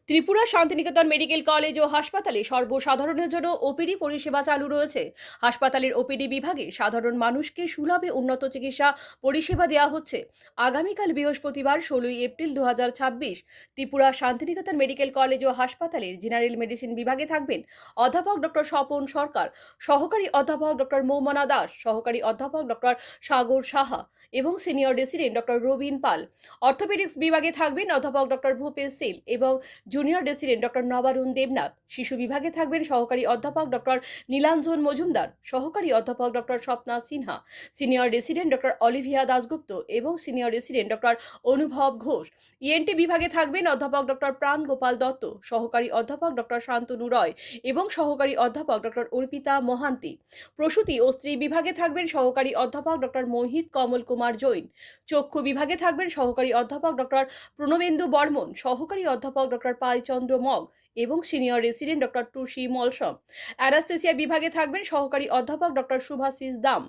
Tripura Shantiniketan medical college ও হাসপাতালে সর্বসাধারণের জন্য ওপিডি পরিষেবা চালু রয়েছে। হাসপাতালের ওপিডি বিভাগে সাধারণ মানুষকে সুলভে উন্নত চিকিৎসা পরিষেবা দেওয়া হচ্ছে। আগামীকাল বৃহস্পতিবার 16 April 2026 Tripura Shantiniketan medical college ও হাসপাতালের জেনারেল মেডিসিন বিভাগে থাকবেন অধ্যাপক ডক্টর স্বপন সরকার, সহকারী অধ্যাপক ডক্টর মৌমনা দাস, সহকারী অধ্যাপক ডক্টর সাগর সাহা এবং সিনিয়র রেসিডেন্ট ডক্টর রবিন পাল। অর্থোপেডিক্স বিভাগে থাকবেন অধ্যাপক ডক্টর ভূপেশ সিল এবং junior resident doctor Nabarun Debnath. শিশু বিভাগে থাকবেন সহকারী অধ্যাপক ডক্টর নীলাঞ্জন মজুমদার, সহকারী অধ্যাপক doctor Swapna Sinha, senior resident doctor Olivia Dasgupta এবং সিনিয়র রেসিডেন্ট ডক্টর অনুভব ঘোষ। ইএনটি বিভাগে থাকবেন অধ্যাপক ডক্টর প্রাণ গোপাল দত্ত, সহকারী অধ্যাপক ডক্টর শান্তনু রয় এবং সহকারী অধ্যাপক ডক্টর অর্পিতা মহান্তি। প্রসূতি ও স্ত্রী বিভাগে থাকবেন সহকারী অধ্যাপক ডক্টর মোহিত কমল কুমার জৈন। চক্ষু বিভাগে থাকবেন সহকারী অধ্যাপক ডক্টর প্রণবেন্দু বর্মন, সহকারী অধ্যাপক ডক্টর পাইচন্দ্র মগ এবং সিনিয়র রেসিডেন্ট ডক্টর টুসি মলসম। অ্যানাস্থেসিয়া বিভাগে থাকবেন সহকারী অধ্যাপক ডক্টর শুভাশিস দাম।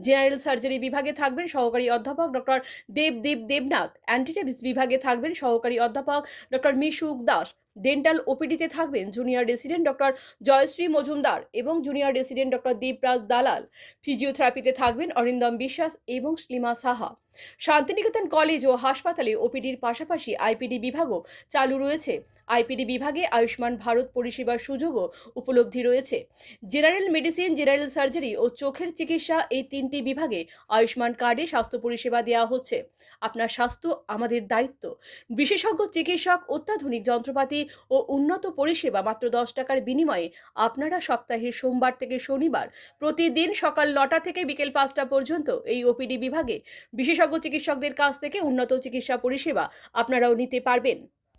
জেনারেল সার্জারি বিভাগে থাকবেন সহকারী অধ্যাপক ডক্টর দেবদেব দেবনাথ। অ্যান্টিটেবিস বিভাগে থাকবেন সহকারী অধ্যাপক ডক্টর মিশুক দাস। ডেন্টাল ওপিডিতে থাকবেন junior resident doctor Jayashree Majumdar এবং জুনিয়র রেসিডেন্ট ডক্টর দীপরাজ দালাল। ফিজিওথেরাপিতে থাকবেন অরিন্দম বিশ্বাস এবং শ্লিমা সাহা। শান্তিনিকেতন কলেজ ও হাসপাতালে ওপিডির পাশাপাশি আইপিডি বিভাগও চালু রয়েছে। আইপিডি বিভাগে আয়ুষ্মান ভারত পরিষেবার সুযোগও উপলব্ধি রয়েছে। জেনারেল মেডিসিন, জেনারেল সার্জারি ও চোখের চিকিৎসা, এই তিনটি বিভাগে আয়ুষ্মান কার্ডে স্বাস্থ্য পরিষেবা দেওয়া হচ্ছে। আপনার স্বাস্থ্য আমাদের দায়িত্ব। বিশেষজ্ঞ চিকিৎসক, অত্যাধুনিক যন্ত্রপাতি ও উন্নত পরিষেবা মাত্র 10 টাকার বিনিময়ে আপনারা সপ্তাহের সোমবার থেকে শনিবার প্রতিদিন সকাল 9টা থেকে বিকেল 5টা পর্যন্ত এই ওপিডি বিভাগে বিশেষজ্ঞ চিকিৎসকদের কাছ থেকে উন্নত চিকিৎসা পরিষেবা আপনারাও নিতে পারবেন।